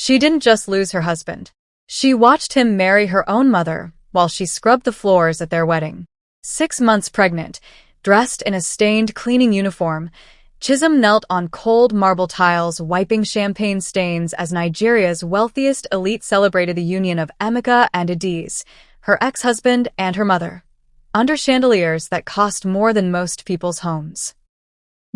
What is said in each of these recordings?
She didn't just lose her husband. She watched him marry her own mother while she scrubbed the floors at their wedding. 6 months pregnant, dressed in a stained cleaning uniform, Chisom knelt on cold marble tiles, wiping champagne stains as Nigeria's wealthiest elite celebrated the union of Emeka and Adaeze, her ex-husband and her mother, under chandeliers that cost more than most people's homes.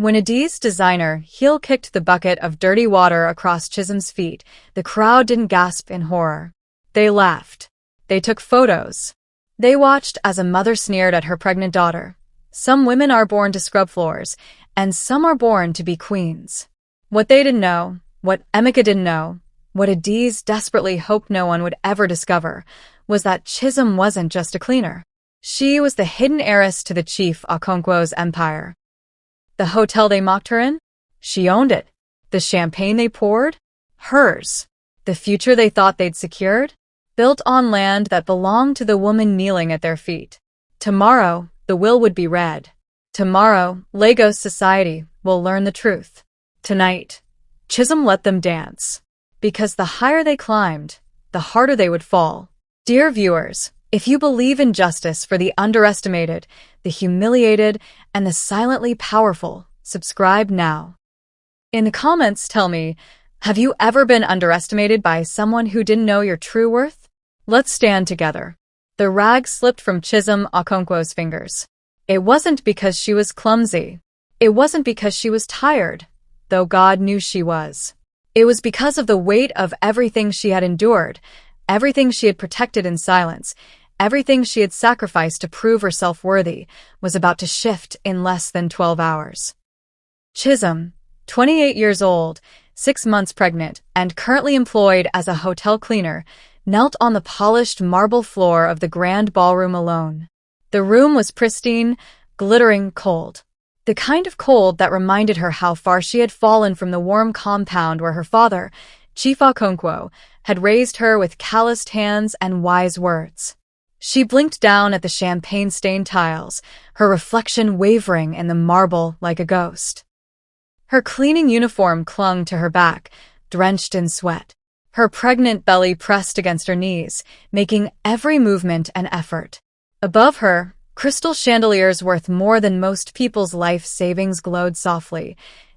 When Adeeze's designer heel-kicked the bucket of dirty water across Chisom's feet, the crowd didn't gasp in horror. They laughed. They took photos. They watched as a mother sneered at her pregnant daughter. Some women are born to scrub floors, and some are born to be queens. What they didn't know, what Emeka didn't know, what Adeeze desperately hoped no one would ever discover, was that Chisom wasn't just a cleaner. She was the hidden heiress to the chief Okonkwo's empire. The hotel they mocked her in? She owned it. The champagne they poured? Hers. The future they thought they'd secured? Built on land that belonged to the woman kneeling at their feet. Tomorrow, the will would be read. Tomorrow, Lagos society will learn the truth. Tonight, Chisom let them dance. Because the higher they climbed, the harder they would fall. Dear viewers, if you believe in justice for the underestimated, the humiliated, and the silently powerful, subscribe now. In the comments, tell me, have you ever been underestimated by someone who didn't know your true worth? Let's stand together. The rag slipped from Chisom Okonkwo's fingers. It wasn't because she was clumsy. It wasn't because she was tired, though God knew she was. It was because of the weight of everything she had endured, everything she had protected in silence, everything she had sacrificed to prove herself worthy, was about to shift in less than 12 hours. Chisom, 28 years old, 6 months pregnant, and currently employed as a hotel cleaner, knelt on the polished marble floor of the grand ballroom alone. The room was pristine, glittering cold. The kind of cold that reminded her how far she had fallen from the warm compound where her father, Chief Okonkwo, had raised her with calloused hands and wise words. She blinked down at the champagne-stained tiles, her reflection wavering in the marble like a ghost. Her cleaning uniform clung to her back, drenched in sweat. Her pregnant belly pressed against her knees, making every movement an effort. Above her, crystal chandeliers worth more than most people's life savings glowed softly,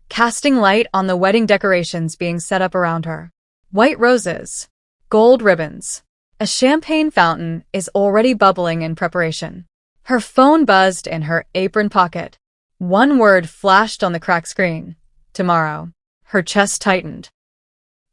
casting light on the wedding decorations being set up around her. White roses, gold ribbons. A champagne fountain is already bubbling in preparation. Her phone buzzed in her apron pocket. One word flashed on the cracked screen. Tomorrow. Her chest tightened.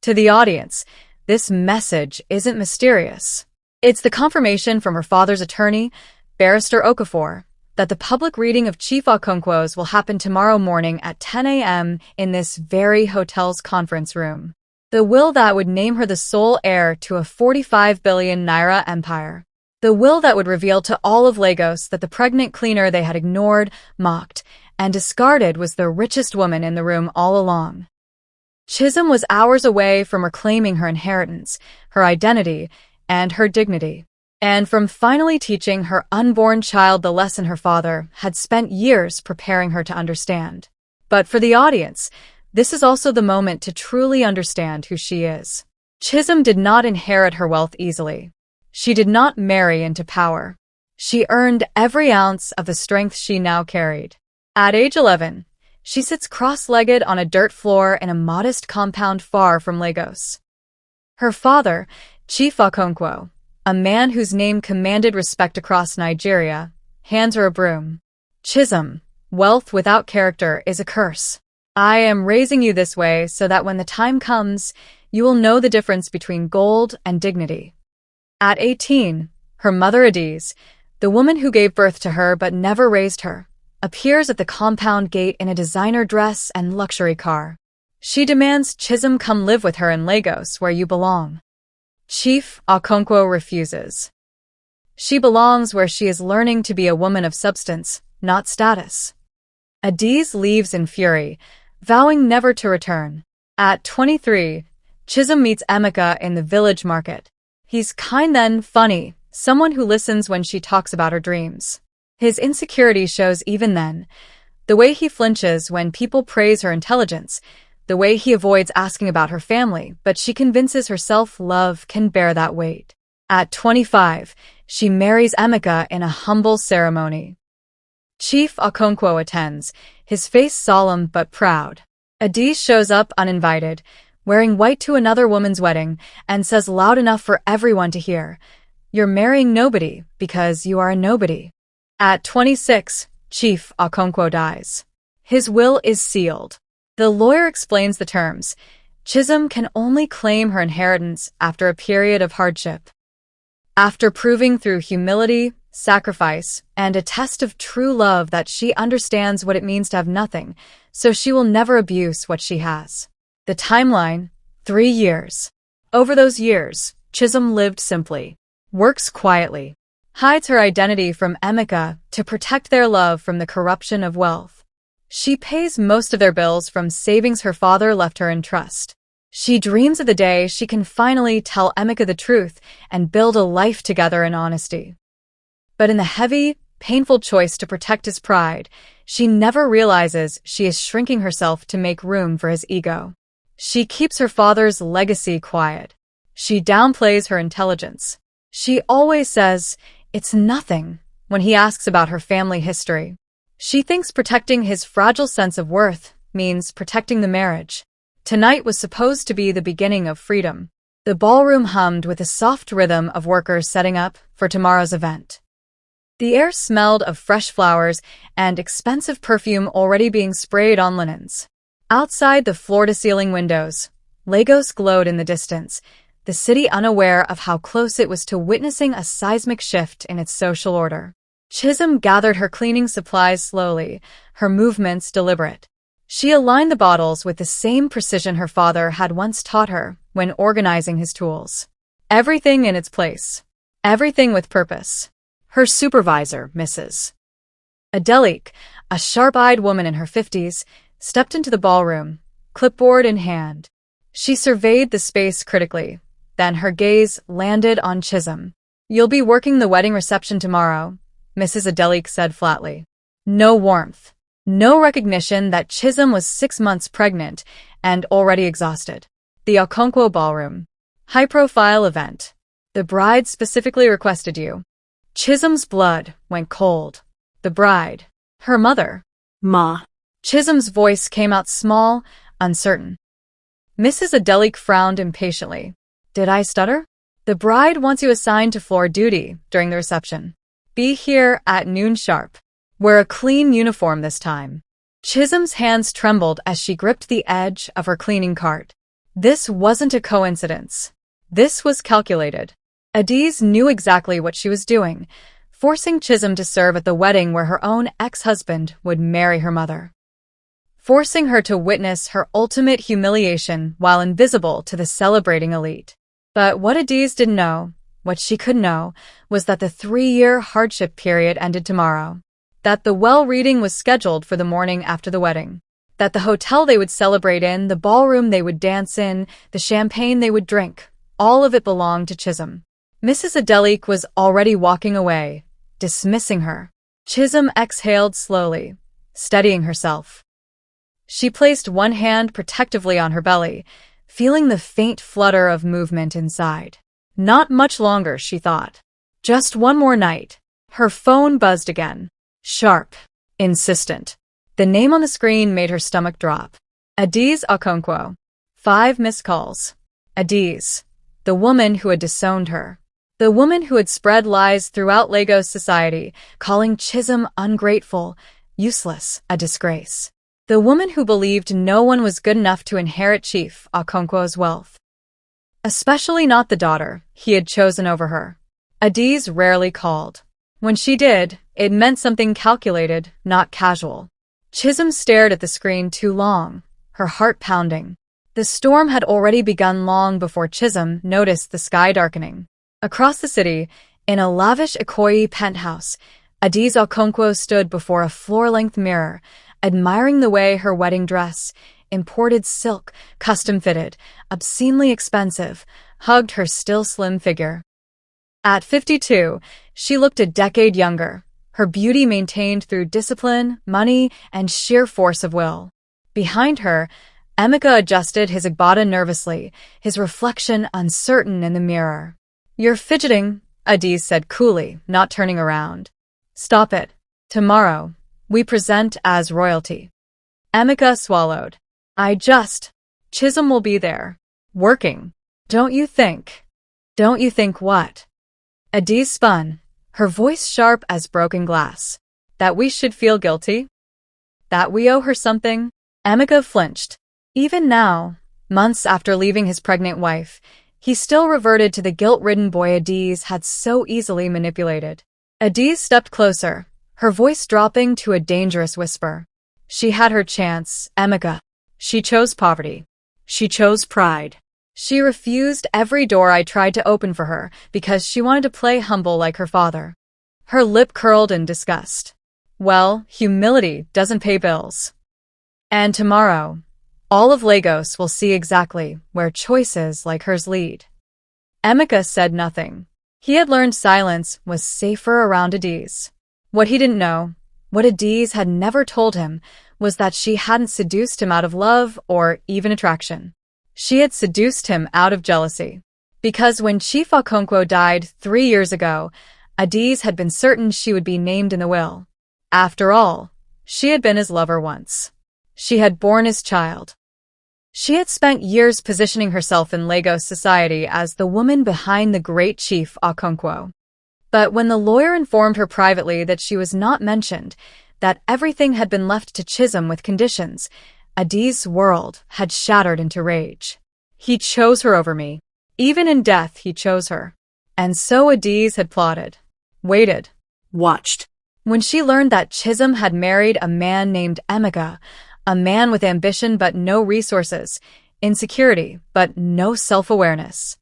To the audience, this message isn't mysterious. It's the confirmation from her father's attorney, Barrister Okafor, that the public reading of Chief Okonkwo's will happen tomorrow morning at 10 a.m. in this very hotel's conference room. The will that would name her the sole heir to a 45 billion naira empire. The will that would reveal to all of Lagos that the pregnant cleaner they had ignored, mocked, and discarded was the richest woman in the room all along. Chisom was hours away from reclaiming her inheritance, her identity, and her dignity, and from finally teaching her unborn child the lesson her father had spent years preparing her to understand. But for the audience, this is also the moment to truly understand who she is. Chisom did not inherit her wealth easily. She did not marry into power. She earned every ounce of the strength she now carried. At age 11, she sits cross-legged on a dirt floor in a modest compound far from Lagos. Her father, Chief Okonkwo, a man whose name commanded respect across Nigeria, hands her a broom. Chisom, wealth without character is a curse. I am raising you this way so that when the time comes, you will know the difference between gold and dignity. At 18, her mother Adaeze, the woman who gave birth to her but never raised her, appears at the compound gate in a designer dress and luxury car. She demands Chisom come live with her in Lagos where you belong. Chief Okonkwo refuses. She belongs where she is learning to be a woman of substance, not status. Adaeze leaves in fury, vowing never to return. At 23, Chisom meets Emeka in the village market. He's kind then funny, someone who listens when she talks about her dreams. His insecurity shows even then. The way he flinches when people praise her intelligence, the way he avoids asking about her family, but she convinces herself love can bear that weight. At 25, she marries Emeka in a humble ceremony. Chief Okonkwo attends, his face solemn but proud. Adaeze shows up uninvited, wearing white to another woman's wedding, and says loud enough for everyone to hear, "You're marrying nobody because you are a nobody." At 26, Chief Okonkwo dies. His will is sealed. The lawyer explains the terms. Chisom can only claim her inheritance after a period of hardship. After proving through humility, sacrifice, and a test of true love that she understands what it means to have nothing, so she will never abuse what she has. The timeline, 3 years. Over those years, Chisom lived simply, works quietly, hides her identity from Emeka to protect their love from the corruption of wealth. She pays most of their bills from savings her father left her in trust. She dreams of the day she can finally tell Emeka the truth and build a life together in honesty. But in the heavy, painful choice to protect his pride, she never realizes she is shrinking herself to make room for his ego. She keeps her father's legacy quiet. She downplays her intelligence. She always says, "It's nothing," when he asks about her family history. She thinks protecting his fragile sense of worth means protecting the marriage. Tonight was supposed to be the beginning of freedom. The ballroom hummed with the soft rhythm of workers setting up for tomorrow's event. The air smelled of fresh flowers and expensive perfume already being sprayed on linens. Outside the floor-to-ceiling windows, Lagos glowed in the distance, the city unaware of how close it was to witnessing a seismic shift in its social order. Chisom gathered her cleaning supplies slowly, her movements deliberate. She aligned the bottles with the same precision her father had once taught her when organizing his tools. Everything in its place. Everything with purpose. Her supervisor, Mrs. Adaeze, a sharp-eyed woman in her 50s, stepped into the ballroom, clipboard in hand. She surveyed the space critically, then her gaze landed on Chisom. "You'll be working the wedding reception tomorrow," Mrs. Adaeze said flatly. No warmth. No recognition that Chisom was 6 months pregnant and already exhausted. The Okonkwo Ballroom. High-profile event. "The bride specifically requested you." Chisom's blood went cold. The bride. Her mother. Ma. Chisom's voice came out small, uncertain. Mrs. Adaeze frowned impatiently. "Did I stutter?" "The bride wants you assigned to floor duty during the reception. Be here at noon sharp. Wear a clean uniform this time." Chisom's hands trembled as she gripped the edge of her cleaning cart. This wasn't a coincidence. This was calculated. Adaeze knew exactly what she was doing, forcing Chisom to serve at the wedding where her own ex-husband would marry her mother. Forcing her to witness her ultimate humiliation while invisible to the celebrating elite. But what Adaeze didn't know, what she could know, was that the 3-year hardship period ended tomorrow. That the well reading was scheduled for the morning after the wedding. That the hotel they would celebrate in, the ballroom they would dance in, the champagne they would drink, all of it belonged to Chisom. Mrs. Adaeze was already walking away, dismissing her. Chisom exhaled slowly, steadying herself. She placed one hand protectively on her belly, feeling the faint flutter of movement inside. Not much longer, she thought. Just one more night. Her phone buzzed again. Sharp. Insistent. The name on the screen made her stomach drop. Adaeze Okonkwo. 5 missed calls. Adaeze. The woman who had disowned her. The woman who had spread lies throughout Lagos society, calling Chisom ungrateful, useless, a disgrace. The woman who believed no one was good enough to inherit Chief Okonkwo's wealth. Especially not the daughter he had chosen over her. Adaeze rarely called. When she did, it meant something calculated, not casual. Chisom stared at the screen too long, her heart pounding. The storm had already begun long before Chisom noticed the sky darkening. Across the city, in a lavish Ikoyi penthouse, Adaeze Okonkwo stood before a floor-length mirror, admiring the way her wedding dress, imported silk, custom-fitted, obscenely expensive, hugged her still slim figure. At 52, she looked a decade younger, her beauty maintained through discipline, money, and sheer force of will. Behind her, Emeka adjusted his agbada nervously, his reflection uncertain in the mirror. "You're fidgeting," Adaeze said coolly, not turning around. "Stop it. Tomorrow, we present as royalty." Emeka swallowed. Chisom will be there. Working. Don't you think? Don't you think what? Adaeze spun, her voice sharp as broken glass. That we should feel guilty? That we owe her something? Emeka flinched. Even now, months after leaving his pregnant wife, he still reverted to the guilt-ridden boy Adaeze had so easily manipulated. Adaeze stepped closer, her voice dropping to a dangerous whisper. She had her chance, Emeka. She chose poverty. She chose pride. She refused every door I tried to open for her because she wanted to play humble like her father. Her lip curled in disgust. Well, humility doesn't pay bills. And tomorrow, all of Lagos will see exactly where choices like hers lead. Emeka said nothing. He had learned silence was safer around Adaeze. What he didn't know, what Adaeze had never told him, was that she hadn't seduced him out of love or even attraction. She had seduced him out of jealousy. Because when Chief Okonkwo died 3 years ago, Adaeze had been certain she would be named in the will. After all, she had been his lover once. She had borne his child. She had spent years positioning herself in Lagos society as the woman behind the great Chief Okonkwo. But when the lawyer informed her privately that she was not mentioned, that everything had been left to Chisom with conditions, Adaeze's world had shattered into rage. He chose her over me. Even in death, he chose her. And so Adaeze had plotted. Waited. Watched. When she learned that Chisom had married a man named Emeka, a man with ambition but no resources, insecurity but no self-awareness.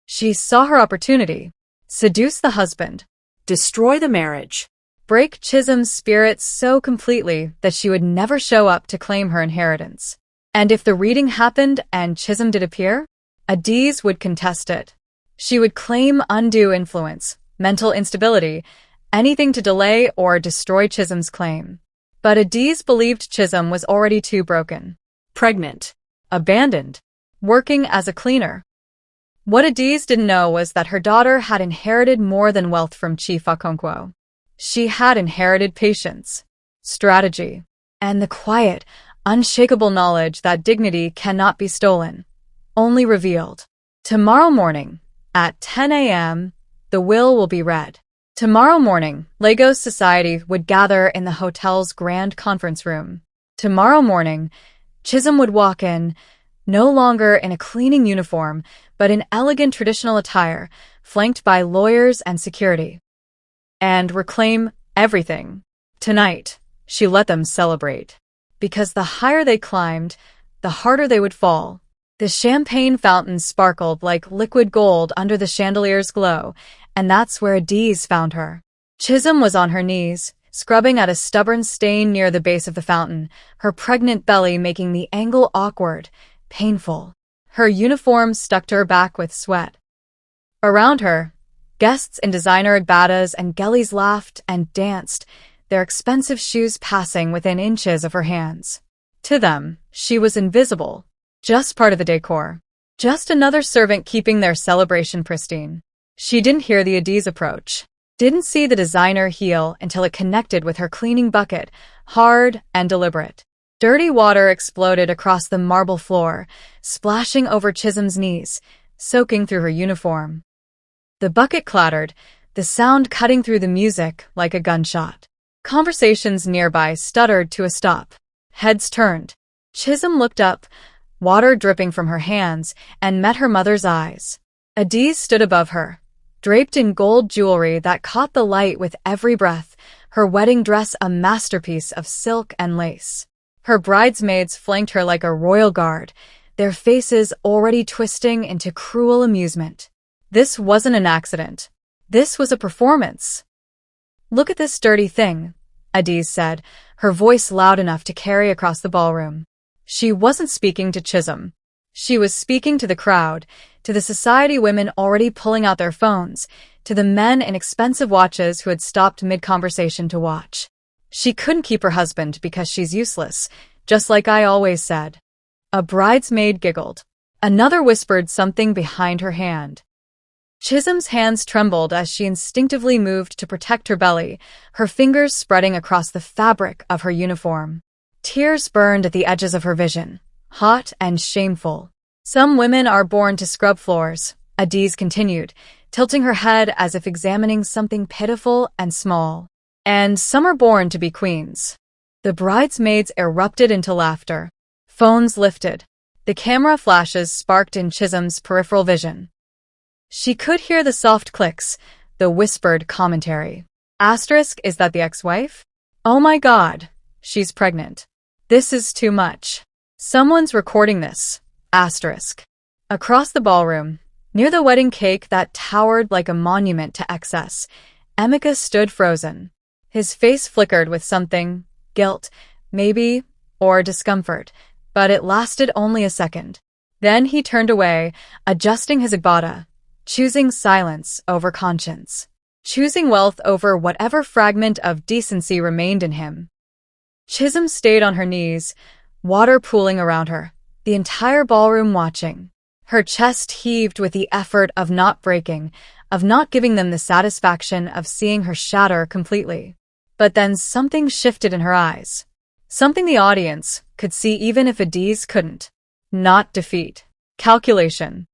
She saw her opportunity. Seduce the husband. Destroy the marriage. Break Chisom's spirit so completely that she would never show up to claim her inheritance. And if the reading happened and Chisom did appear, Adaeze would contest it. She would claim undue influence, mental instability, anything to delay or destroy Chisom's claim. But Adaeze believed Chisom was already too broken. Pregnant. Abandoned. Working as a cleaner. What Adaeze didn't know was that her daughter had inherited more than wealth from Chief Okonkwo. She had inherited patience, strategy, and the quiet, unshakable knowledge that dignity cannot be stolen, only revealed. Tomorrow morning, at 10 a.m., the will be read. Tomorrow morning, Lagos society would gather in the hotel's grand conference room. Tomorrow morning, Chisom would walk in, no longer in a cleaning uniform, but in elegant traditional attire, flanked by lawyers and security. And reclaim everything. Tonight, she let them celebrate. Because the higher they climbed, the harder they would fall. The champagne fountains sparkled like liquid gold under the chandelier's glow, and that's where Adaeze found her. Chisom was on her knees, scrubbing at a stubborn stain near the base of the fountain, her pregnant belly making the angle awkward, painful. Her uniform stuck to her back with sweat. Around her, guests in designer agbadas and gellies laughed and danced, their expensive shoes passing within inches of her hands. To them, she was invisible, just part of the decor, just another servant keeping their celebration pristine. She didn't hear the Adaeze approach, didn't see the designer heel until it connected with her cleaning bucket, hard and deliberate. Dirty water exploded across the marble floor, splashing over Chisom's knees, soaking through her uniform. The bucket clattered, the sound cutting through the music like a gunshot. Conversations nearby stuttered to a stop. Heads turned. Chisom looked up, water dripping from her hands, and met her mother's eyes. Adaeze stood above her, draped in gold jewelry that caught the light with every breath, her wedding dress a masterpiece of silk and lace. Her bridesmaids flanked her like a royal guard, their faces already twisting into cruel amusement. This wasn't an accident. This was a performance. "Look at this dirty thing," Adaeze said, her voice loud enough to carry across the ballroom. She wasn't speaking to Chisom. She was speaking to the crowd, to the society women already pulling out their phones, to the men in expensive watches who had stopped mid-conversation to watch. She couldn't keep her husband because she's useless, just like I always said. A bridesmaid giggled. Another whispered something behind her hand. Chisom's hands trembled as she instinctively moved to protect her belly, her fingers spreading across the fabric of her uniform. Tears burned at the edges of her vision, hot and shameful. Some women are born to scrub floors, Adaeze continued, tilting her head as if examining something pitiful and small. And some are born to be queens. The bridesmaids erupted into laughter. Phones lifted. The camera flashes sparked in Chisom's peripheral vision. She could hear the soft clicks, the whispered commentary. Asterisk, is that the ex-wife? Oh my God, she's pregnant. This is too much. Someone's recording this. Asterisk. Across the ballroom, near the wedding cake that towered like a monument to excess, Emeka stood frozen. His face flickered with something, guilt, maybe, or discomfort, but it lasted only a second. Then he turned away, adjusting his agbada, choosing silence over conscience, choosing wealth over whatever fragment of decency remained in him. Chisom stayed on her knees, water pooling around her, the entire ballroom watching. Her chest heaved with the effort of not breaking, of not giving them the satisfaction of seeing her shatter completely. But then something shifted in her eyes. Something the audience could see even if Adaeze couldn't. Not defeat. Calculation.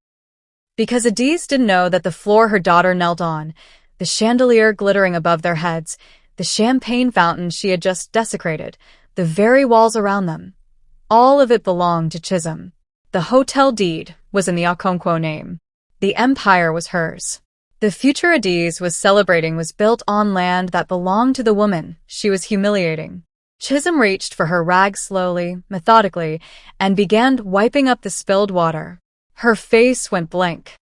Because Adaeze didn't know that the floor her daughter knelt on, the chandelier glittering above their heads, the champagne fountain she had just desecrated, the very walls around them, all of it belonged to Chisom. The hotel deed was in the Okonkwo name. The empire was hers. The future Adaeze was celebrating was built on land that belonged to the woman she was humiliating. Chisom reached for her rag slowly, methodically, and began wiping up the spilled water. Her face went blank.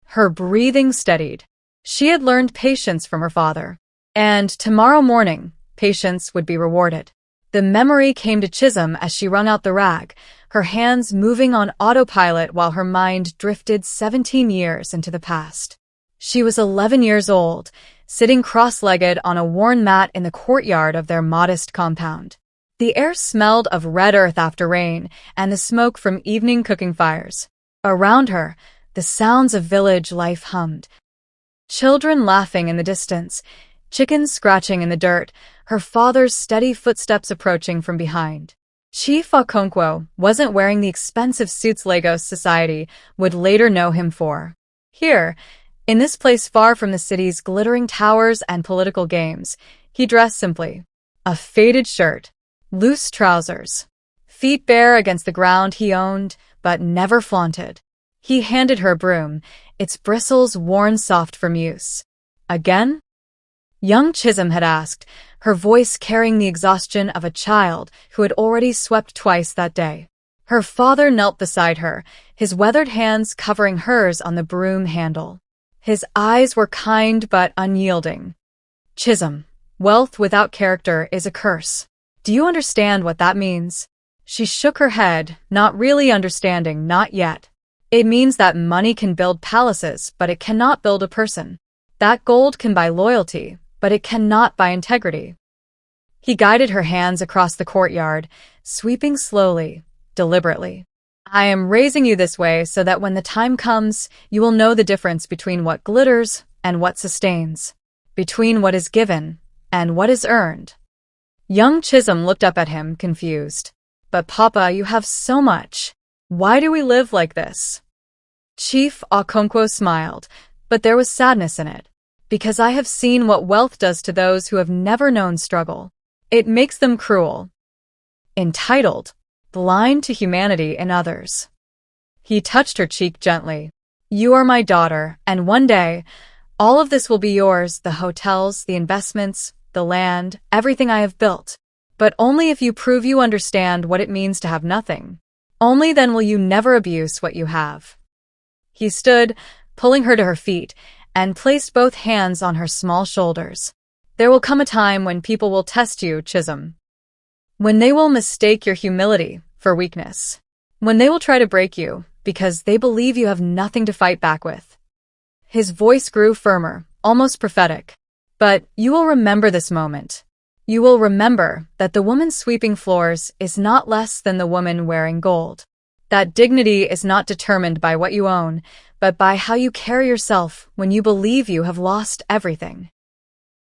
Her breathing steadied. She had learned patience from her father. And tomorrow morning, patience would be rewarded. The memory came to Chisom as she wrung out the rag, her hands moving on autopilot while her mind drifted 17 years into the past. She was 11 years old, sitting cross-legged on a worn mat in the courtyard of their modest compound. The air smelled of red earth after rain and the smoke from evening cooking fires. Around her, the sounds of village life hummed. Children laughing in the distance, chickens scratching in the dirt, her father's steady footsteps approaching from behind. Chief Okonkwo wasn't wearing the expensive suits Lagos society would later know him for. Here, in this place far from the city's glittering towers and political games, he dressed simply. A faded shirt, loose trousers, feet bare against the ground he owned but never flaunted. He handed her a broom, its bristles worn soft from use. Again? Young Chisom had asked, her voice carrying the exhaustion of a child who had already swept twice that day. Her father knelt beside her, his weathered hands covering hers on the broom handle. His eyes were kind but unyielding. Chisom, wealth without character is a curse. Do you understand what that means? She shook her head, not really understanding, not yet. It means that money can build palaces, but it cannot build a person. That gold can buy loyalty, but it cannot buy integrity. He guided her hands across the courtyard, sweeping slowly, deliberately. I am raising you this way so that when the time comes, you will know the difference between what glitters and what sustains, between what is given and what is earned. Young Chisom looked up at him, confused. But Papa, you have so much. Why do we live like this? Chief Okonkwo smiled, but there was sadness in it. Because I have seen what wealth does to those who have never known struggle. It makes them cruel, entitled, blind to humanity in others. He touched her cheek gently. You are my daughter, and one day, all of this will be yours, the hotels, the investments, the land, everything I have built. But only if you prove you understand what it means to have nothing. Only then will you never abuse what you have. He stood, pulling her to her feet, and placed both hands on her small shoulders. There will come a time when people will test you, Chisom. When they will mistake your humility for weakness. When they will try to break you, because they believe you have nothing to fight back with. His voice grew firmer, almost prophetic. But you will remember this moment. You will remember that the woman sweeping floors is not less than the woman wearing gold. That dignity is not determined by what you own, but by how you carry yourself when you believe you have lost everything.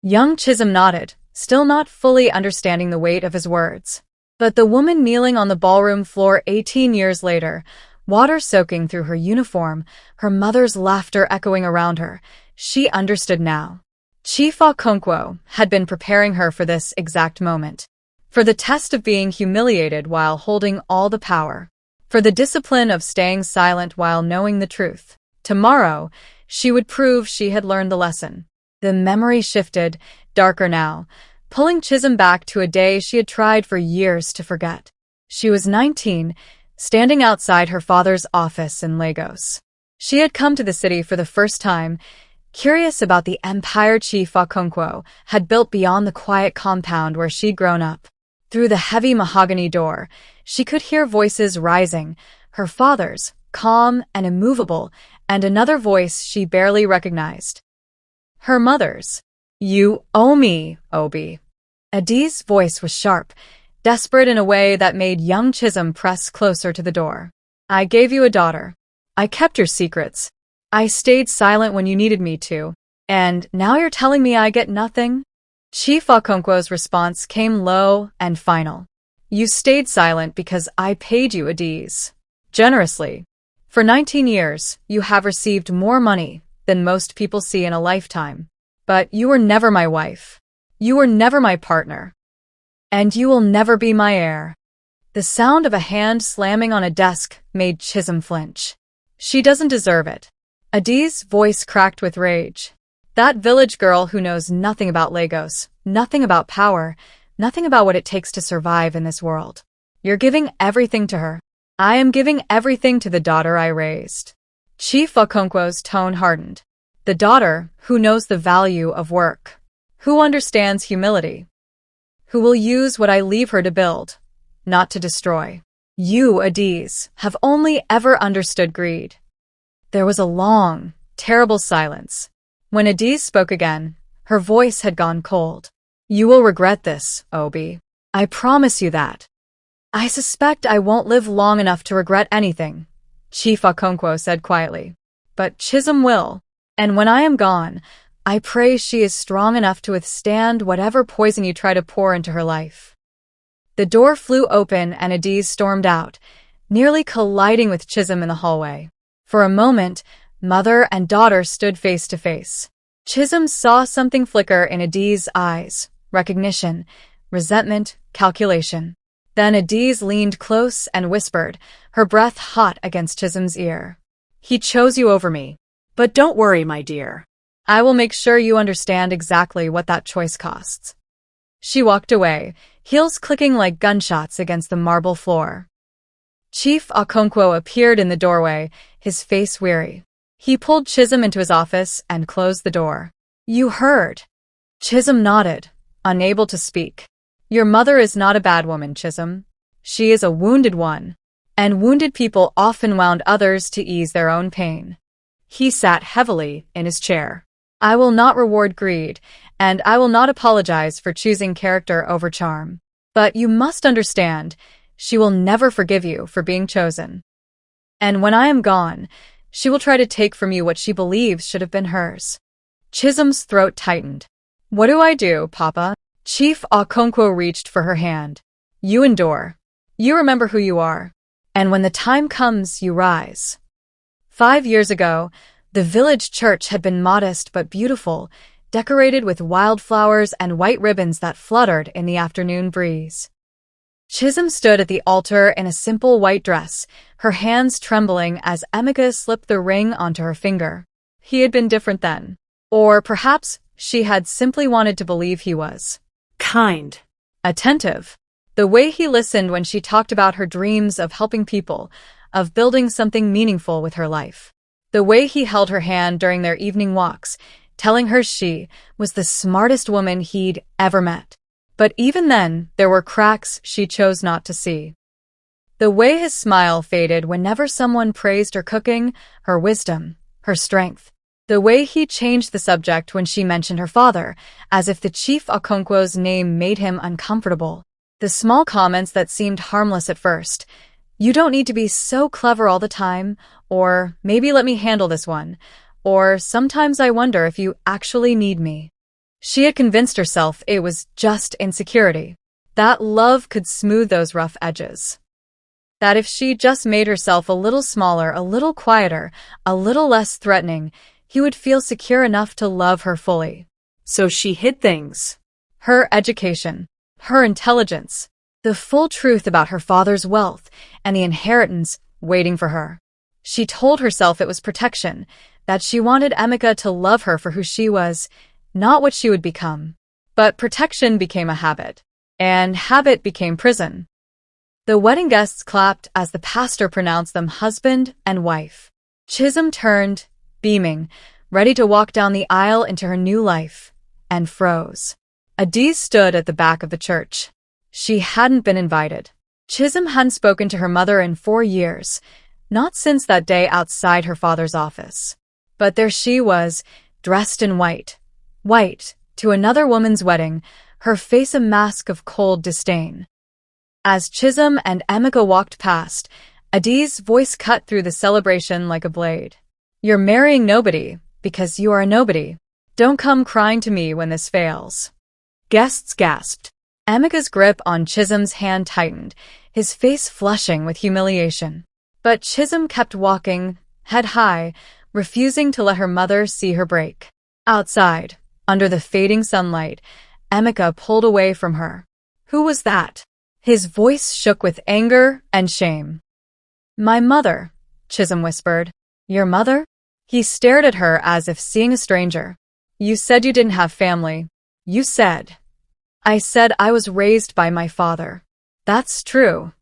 Young Chisom nodded, still not fully understanding the weight of his words. But the woman kneeling on the ballroom floor 18 years later, water soaking through her uniform, her mother's laughter echoing around her, she understood now. Chifa Okonkwo had been preparing her for this exact moment. For the test of being humiliated while holding all the power. For the discipline of staying silent while knowing the truth. Tomorrow, she would prove she had learned the lesson. The memory shifted, darker now, pulling Chisom back to a day she had tried for years to forget. She was 19, standing outside her father's office in Lagos. She had come to the city for the first time, curious about the empire Chief Okonkwo had built beyond the quiet compound where she'd grown up. Through the heavy mahogany door, she could hear voices rising, her father's, calm and immovable, and another voice she barely recognized. Her mother's. "You owe me, Obi." Adaeze's voice was sharp, desperate in a way that made young Chisom press closer to the door. "I gave you a daughter. I kept your secrets. I stayed silent when you needed me to. And now you're telling me I get nothing?" Chief Okonkwo's response came low and final. "You stayed silent because I paid you, Adaeze. Generously. For 19 years, you have received more money than most people see in a lifetime. But you were never my wife. You were never my partner. And you will never be my heir." The sound of a hand slamming on a desk made Chisom flinch. "She doesn't deserve it." Adaeze's voice cracked with rage. "That village girl who knows nothing about Lagos, nothing about power, nothing about what it takes to survive in this world. You're giving everything to her. I am giving everything to the daughter I raised." Chief Okonkwo's tone hardened. "The daughter who knows the value of work, who understands humility, who will use what I leave her to build, not to destroy. You, Adaeze, have only ever understood greed." There was a long, terrible silence. When Adaeze spoke again, her voice had gone cold. "You will regret this, Obi. I promise you that." "I suspect I won't live long enough to regret anything," Chief Okonkwo said quietly. "But Chisom will. And when I am gone, I pray she is strong enough to withstand whatever poison you try to pour into her life." The door flew open and Adaeze stormed out, nearly colliding with Chisom in the hallway. For a moment, mother and daughter stood face to face. Chisom saw something flicker in Adaeze's eyes, recognition, resentment, calculation. Then Adaeze leaned close and whispered, her breath hot against Chisom's ear. "He chose you over me. But don't worry, my dear. I will make sure you understand exactly what that choice costs." She walked away, heels clicking like gunshots against the marble floor. Chief Okonkwo appeared in the doorway, his face weary. He pulled Chisom into his office and closed the door. "You heard." Chisom nodded, unable to speak. "Your mother is not a bad woman, Chisom. She is a wounded one. And wounded people often wound others to ease their own pain." He sat heavily in his chair. "I will not reward greed, and I will not apologize for choosing character over charm. But you must understand, she will never forgive you for being chosen. And when I am gone, she will try to take from you what she believes should have been hers." Chisom's throat tightened. "What do I do, Papa?" Chief Okonkwo reached for her hand. "You endure. You remember who you are. And when the time comes, you rise." 5 years ago, the village church had been modest but beautiful, decorated with wildflowers and white ribbons that fluttered in the afternoon breeze. Chisom stood at the altar in a simple white dress, her hands trembling as Emeka slipped the ring onto her finger. He had been different then. Or perhaps she had simply wanted to believe he was. Kind. Attentive. The way he listened when she talked about her dreams of helping people, of building something meaningful with her life. The way he held her hand during their evening walks, telling her she was the smartest woman he'd ever met. But even then, there were cracks she chose not to see. The way his smile faded whenever someone praised her cooking, her wisdom, her strength. The way he changed the subject when she mentioned her father, as if the Chief Okonkwo's name made him uncomfortable. The small comments that seemed harmless at first, You don't need to be so clever all the time, or maybe let me handle this one, or sometimes I wonder if you actually need me. She had convinced herself it was just insecurity, that love could smooth those rough edges. That if she just made herself a little smaller, a little quieter, a little less threatening, he would feel secure enough to love her fully. So she hid things. Her education, her intelligence, the full truth about her father's wealth and the inheritance waiting for her. She told herself it was protection, that she wanted Emeka to love her for who she was, not what she would become. But protection became a habit, and habit became prison. The wedding guests clapped as the pastor pronounced them husband and wife. Chisom turned, beaming, ready to walk down the aisle into her new life, and froze. Adaeze stood at the back of the church. She hadn't been invited. Chisom hadn't spoken to her mother in 4 years, not since that day outside her father's office. But there she was, dressed in white. White, to another woman's wedding, her face a mask of cold disdain. As Chisom and Emeka walked past, Adaeze's voice cut through the celebration like a blade. You're marrying nobody, because you are a nobody. Don't come crying to me when this fails. Guests gasped. Emeka's grip on Chisom's hand tightened, his face flushing with humiliation. But Chisom kept walking, head high, refusing to let her mother see her break. Outside, under the fading sunlight, Emeka pulled away from her. Who was that? His voice shook with anger and shame. My mother, Chisom whispered. Your mother? He stared at her as if seeing a stranger. You said you didn't have family. You said. I said I was raised by my father. That's true.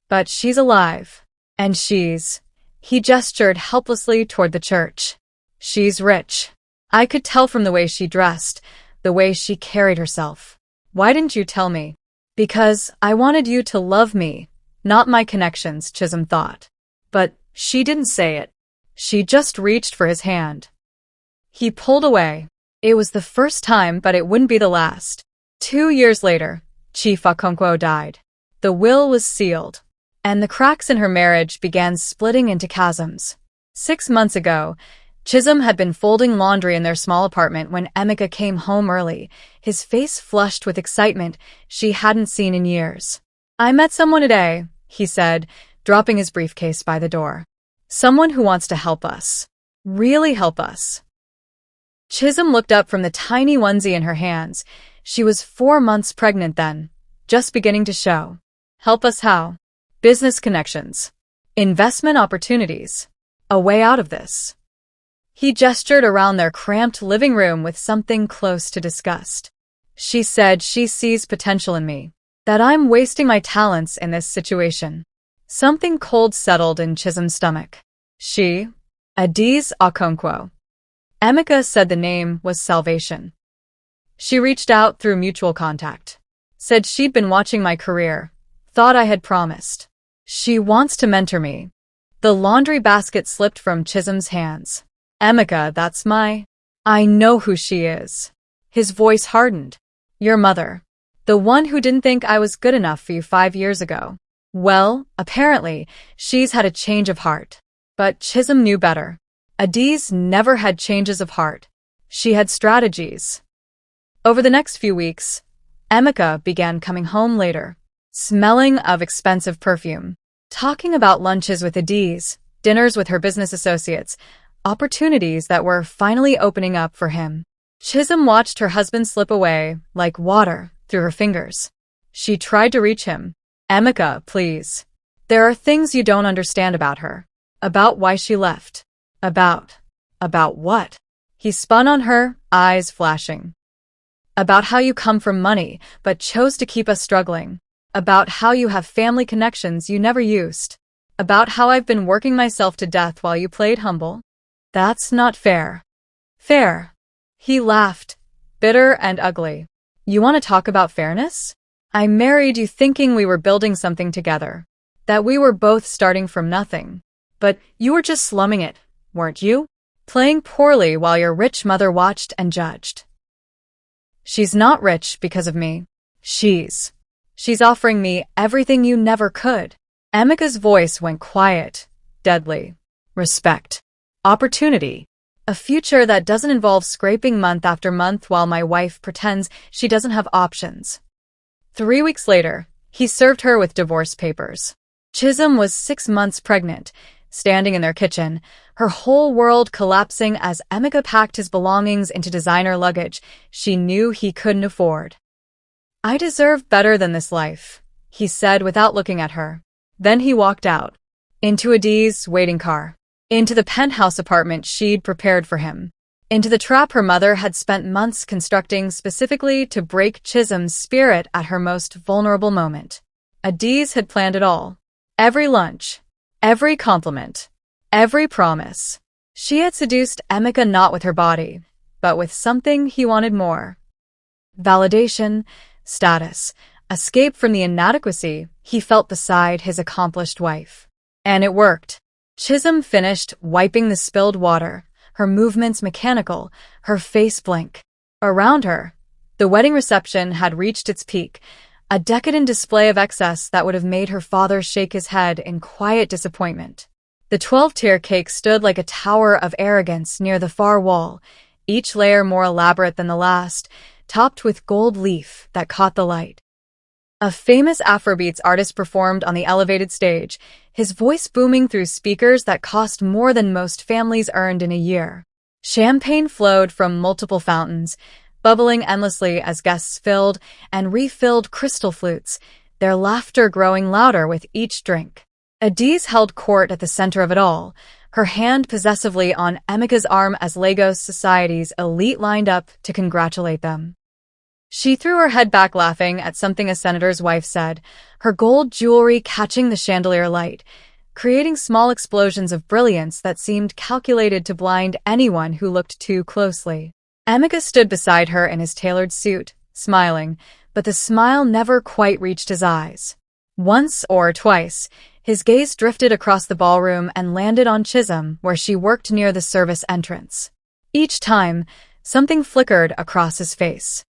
But she's alive. And he gestured helplessly toward the church. She's rich. I could tell from the way she dressed, the way she carried herself. Why didn't you tell me? Because I wanted you to love me, not my connections, Chisom thought. But she didn't say it. She just reached for his hand. He pulled away. It was the first time, but it wouldn't be the last. 2 years later, Chief Okonkwo died. The will was sealed, and the cracks in her marriage began splitting into chasms. 6 months ago, Chisom had been folding laundry in their small apartment when Emeka came home early, his face flushed with excitement she hadn't seen in years. I met someone today, he said, dropping his briefcase by the door. Someone who wants to help us. Really help us. Chisom looked up from the tiny onesie in her hands. She was 4 months pregnant then, just beginning to show. Help us how? Business connections. Investment opportunities. A way out of this. He gestured around their cramped living room with something close to disgust. She said she sees potential in me, that I'm wasting my talents in this situation. Something cold settled in Chisom's stomach. She? Adaeze Okonkwo. Emeka said the name was salvation. She reached out through mutual contact. Said she'd been watching my career. Thought I had promised. She wants to mentor me. The laundry basket slipped from Chisom's hands. Emeka, that's I know who she is. His voice hardened. Your mother. The one who didn't think I was good enough for you 5 years ago. Well, apparently, she's had a change of heart. But Chisom knew better. Adaeze never had changes of heart. She had strategies. Over the next few weeks, Emeka began coming home later, smelling of expensive perfume, talking about lunches with Adaeze, dinners with her business associates, opportunities that were finally opening up for him. Chisom watched her husband slip away, like water, through her fingers. She tried to reach him. Emeka, please. There are things you don't understand about her. About why she left. About what? He spun on her, eyes flashing. About how you come from money, but chose to keep us struggling. About how you have family connections you never used. About how I've been working myself to death while you played humble. That's not fair. Fair. He laughed, bitter and ugly. You want to talk about fairness? I married you thinking we were building something together. That we were both starting from nothing. But you were just slumming it, weren't you? Playing poorly while your rich mother watched and judged. She's not rich because of me. She's offering me everything you never could. Emika's voice went quiet, deadly. Respect. Opportunity. A future that doesn't involve scraping month after month while my wife pretends she doesn't have options. 3 weeks later, he served her with divorce papers. Chisom was 6 months pregnant, standing in their kitchen, her whole world collapsing as Emika packed his belongings into designer luggage she knew he couldn't afford. "I deserve better than this life," he said without looking at her. Then he walked out. Into Adaeze's waiting car. Into the penthouse apartment she'd prepared for him. Into the trap her mother had spent months constructing specifically to break Chisom's spirit at her most vulnerable moment. Adaeze had planned it all. Every lunch. Every compliment. Every promise. She had seduced Emika not with her body, but with something he wanted more. Validation, status, escape from the inadequacy he felt beside his accomplished wife. And it worked. Chisom finished wiping the spilled water, her movements mechanical, her face blank. Around her, the wedding reception had reached its peak, a decadent display of excess that would have made her father shake his head in quiet disappointment. The 12-tier cake stood like a tower of arrogance near the far wall, each layer more elaborate than the last, topped with gold leaf that caught the light. A famous Afrobeats artist performed on the elevated stage, his voice booming through speakers that cost more than most families earned in a year. Champagne flowed from multiple fountains, bubbling endlessly as guests filled and refilled crystal flutes, their laughter growing louder with each drink. Adaeze held court at the center of it all, her hand possessively on Emika's arm as Lagos society's elite lined up to congratulate them. She threw her head back laughing at something a senator's wife said, her gold jewelry catching the chandelier light, creating small explosions of brilliance that seemed calculated to blind anyone who looked too closely. Emika stood beside her in his tailored suit, smiling, but the smile never quite reached his eyes. Once or twice, his gaze drifted across the ballroom and landed on Chisom, where she worked near the service entrance. Each time, something flickered across his face.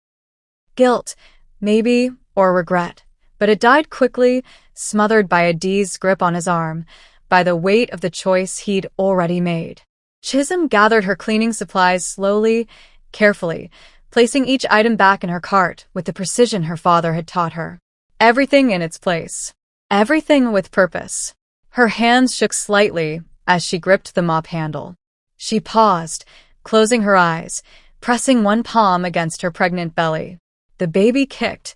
Guilt, maybe, or regret, but it died quickly, smothered by Adaeze's grip on his arm, by the weight of the choice he'd already made. Chisom gathered her cleaning supplies slowly, carefully, placing each item back in her cart with the precision her father had taught her. Everything in its place. Everything with purpose. Her hands shook slightly as she gripped the mop handle. She paused, closing her eyes, pressing one palm against her pregnant belly. The baby kicked,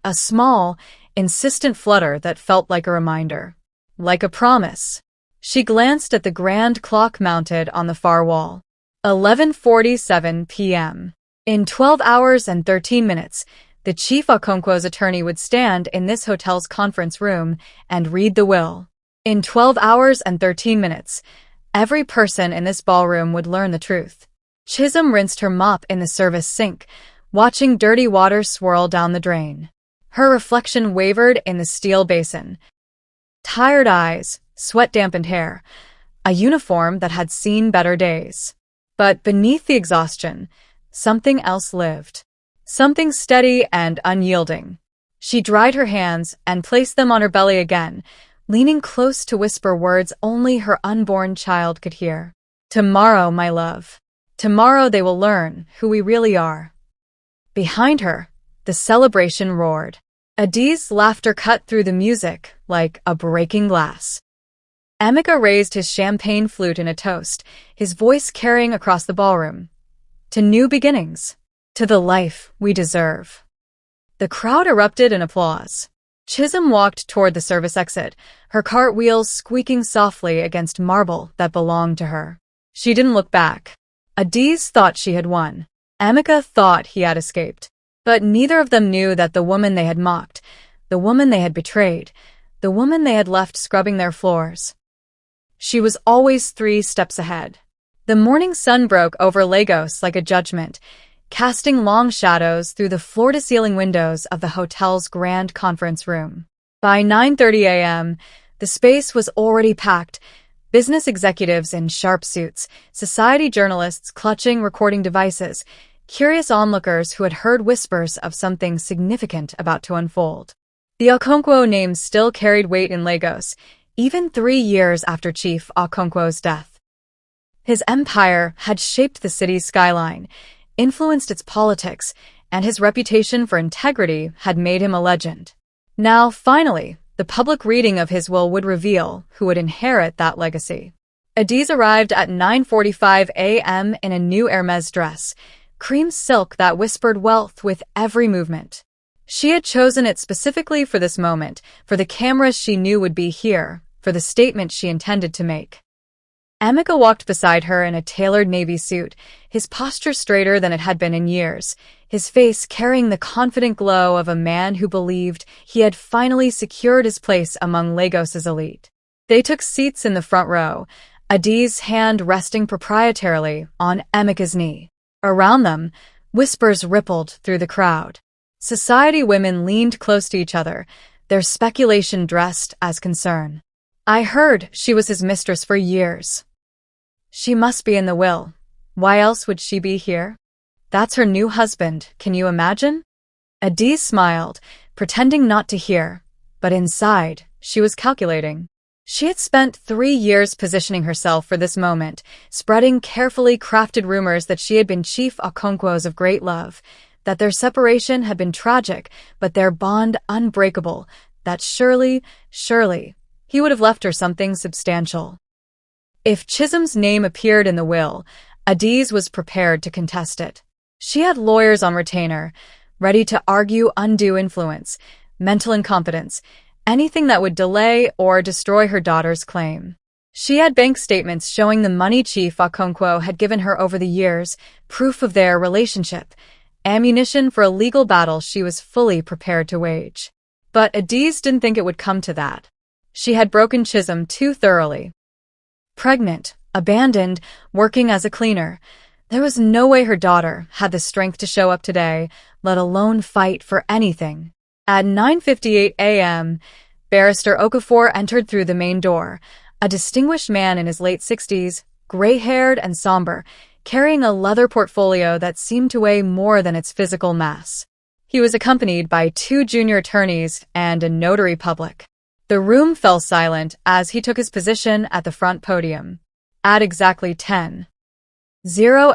a small, insistent flutter that felt like a reminder, like a promise. She glanced at the grand clock mounted on the far wall. 11:47 p.m. In 12 hours and 13 minutes, the Chief Okonkwo's attorney would stand in this hotel's conference room and read the will. In 12 hours and 13 minutes, every person in this ballroom would learn the truth. Chisom rinsed her mop in the service sink, watching dirty water swirl down the drain. Her reflection wavered in the steel basin. Tired eyes, sweat-dampened hair, a uniform that had seen better days. But beneath the exhaustion, something else lived. Something steady and unyielding. She dried her hands and placed them on her belly again, leaning close to whisper words only her unborn child could hear. Tomorrow, my love. Tomorrow they will learn who we really are. Behind her, the celebration roared. Adaeze's laughter cut through the music like a breaking glass. Emika raised his champagne flute in a toast, his voice carrying across the ballroom. To new beginnings. To the life we deserve. The crowd erupted in applause. Chisom walked toward the service exit, her cartwheels squeaking softly against marble that belonged to her. She didn't look back. Adaeze thought she had won. Emika thought he had escaped. But neither of them knew that the woman they had mocked, the woman they had betrayed, the woman they had left scrubbing their floors. She was always 3 steps ahead. The morning sun broke over Lagos like a judgment, casting long shadows through the floor-to-ceiling windows of the hotel's grand conference room. By 9:30 a.m., the space was already packed, business executives in sharp suits, society journalists clutching recording devices, curious onlookers who had heard whispers of something significant about to unfold. The Okonkwo name still carried weight in Lagos, even 3 years after Chief Okonkwo's death. His empire had shaped the city's skyline, influenced its politics, and his reputation for integrity had made him a legend. Now, finally, the public reading of his will would reveal who would inherit that legacy. Adaeze arrived at 9:45 a.m. in a new Hermes dress, cream silk that whispered wealth with every movement. She had chosen it specifically for this moment, for the cameras she knew would be here, for the statement she intended to make. Emeka walked beside her in a tailored navy suit, his posture straighter than it had been in years, his face carrying the confident glow of a man who believed he had finally secured his place among Lagos's elite. They took seats in the front row, Adaeze's hand resting proprietarily on Emeka's knee. Around them, whispers rippled through the crowd. Society women leaned close to each other, their speculation dressed as concern. I heard she was his mistress for years. She must be in the will. Why else would she be here? That's her new husband, can you imagine? Adaeze smiled, pretending not to hear, but inside, she was calculating. She had spent 3 years positioning herself for this moment, spreading carefully crafted rumors that she had been Chief Okonkwo's of great love, that their separation had been tragic, but their bond unbreakable, that surely, he would have left her something substantial. If Chisom's name appeared in the will, Adaeze was prepared to contest it. She had lawyers on retainer, ready to argue undue influence, mental incompetence, anything that would delay or destroy her daughter's claim. She had bank statements showing the money Chief Okonkwo had given her over the years, proof of their relationship, ammunition for a legal battle she was fully prepared to wage. But Adaeze didn't think it would come to that. She had broken Chisom too thoroughly. Pregnant, abandoned, working as a cleaner, there was no way her daughter had the strength to show up today, let alone fight for anything. At 9:58 a.m., Barrister Okafor entered through the main door, a distinguished man in his late 60s, gray-haired and somber, carrying a leather portfolio that seemed to weigh more than its physical mass. He was accompanied by 2 junior attorneys and a notary public. The room fell silent as he took his position at the front podium. At exactly 10:00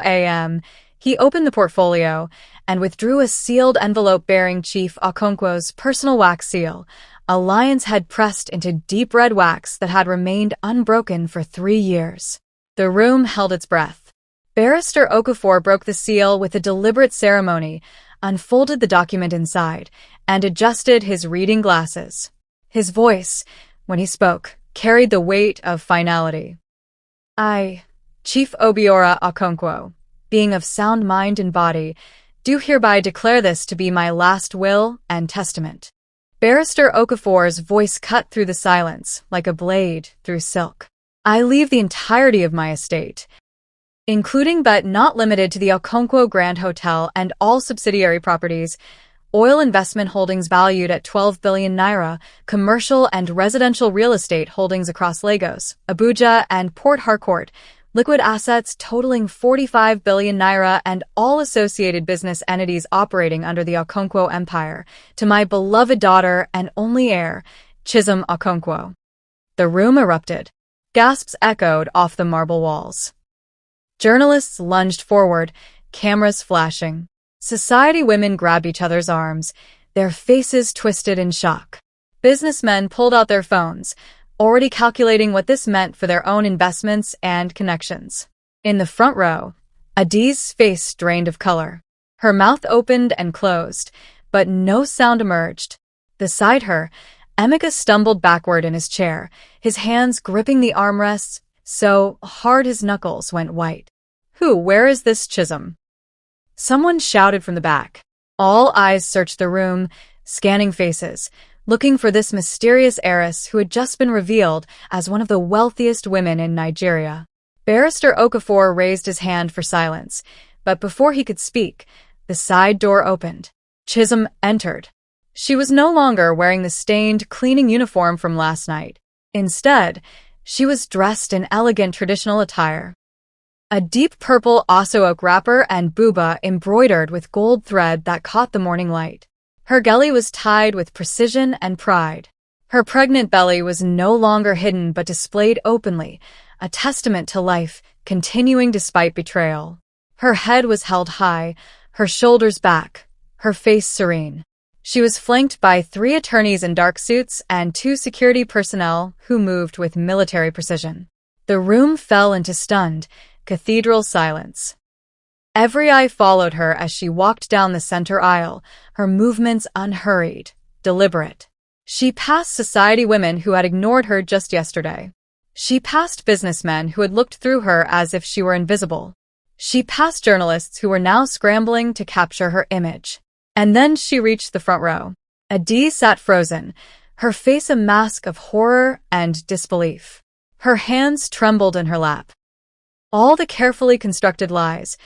a.m., he opened the portfolio and withdrew a sealed envelope bearing Chief Okonkwo's personal wax seal, a lion's head pressed into deep red wax that had remained unbroken for 3 years. The room held its breath. Barrister Okafor broke the seal with a deliberate ceremony, unfolded the document inside, and adjusted his reading glasses. His voice, when he spoke, carried the weight of finality. I, Chief Obiora Okonkwo, being of sound mind and body, do hereby declare this to be my last will and testament. Barrister Okafor's voice cut through the silence like a blade through silk. I leave the entirety of my estate, including but not limited to the Okonkwo Grand Hotel and all subsidiary properties, oil investment holdings valued at 12 billion naira, commercial and residential real estate holdings across Lagos, Abuja, and Port Harcourt, liquid assets totaling 45 billion naira, and all associated business entities operating under the Okonkwo Empire, to my beloved daughter and only heir, Chisom Okonkwo. The room erupted. Gasps echoed off the marble walls. Journalists lunged forward, cameras flashing. Society women grabbed each other's arms, their faces twisted in shock. Businessmen pulled out their phones, already calculating what this meant for their own investments and connections. In the front row, Adaeze's face drained of color. Her mouth opened and closed, but no sound emerged. Beside her, Emeka stumbled backward in his chair, his hands gripping the armrests so hard his knuckles went white. Where is this Chisom? Someone shouted from the back. All eyes searched the room, scanning faces, looking for this mysterious heiress who had just been revealed as one of the wealthiest women in Nigeria. Barrister Okafor raised his hand for silence, but before he could speak, the side door opened. Chisom entered. She was no longer wearing the stained cleaning uniform from last night. Instead, she was dressed in elegant traditional attire. A deep purple osso oak wrapper and buba embroidered with gold thread that caught the morning light. Her gully was tied with precision and pride. Her pregnant belly was no longer hidden but displayed openly, a testament to life, continuing despite betrayal. Her head was held high, her shoulders back, her face serene. She was flanked by 3 attorneys in dark suits and 2 security personnel who moved with military precision. The room fell into stunned, cathedral silence. Every eye followed her as she walked down the center aisle, her movements unhurried, deliberate. She passed society women who had ignored her just yesterday. She passed businessmen who had looked through her as if she were invisible. She passed journalists who were now scrambling to capture her image. And then she reached the front row. Adaeze sat frozen, her face a mask of horror and disbelief. Her hands trembled in her lap. All the carefully constructed lies,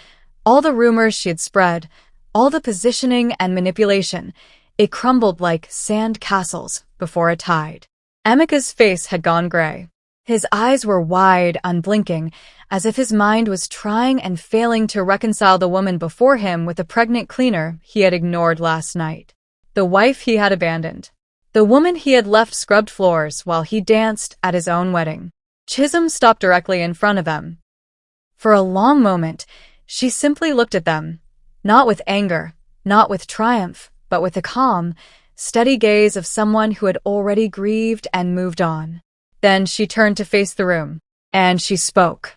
all the rumors she had spread, all the positioning and manipulation, it crumbled like sand castles before a tide. Emeka's face had gone gray. His eyes were wide, unblinking, as if his mind was trying and failing to reconcile the woman before him with the pregnant cleaner he had ignored last night. The wife he had abandoned. The woman he had left scrubbed floors while he danced at his own wedding. Chisom stopped directly in front of them. For a long moment, she simply looked at them, not with anger, not with triumph, but with the calm, steady gaze of someone who had already grieved and moved on. Then she turned to face the room, and she spoke.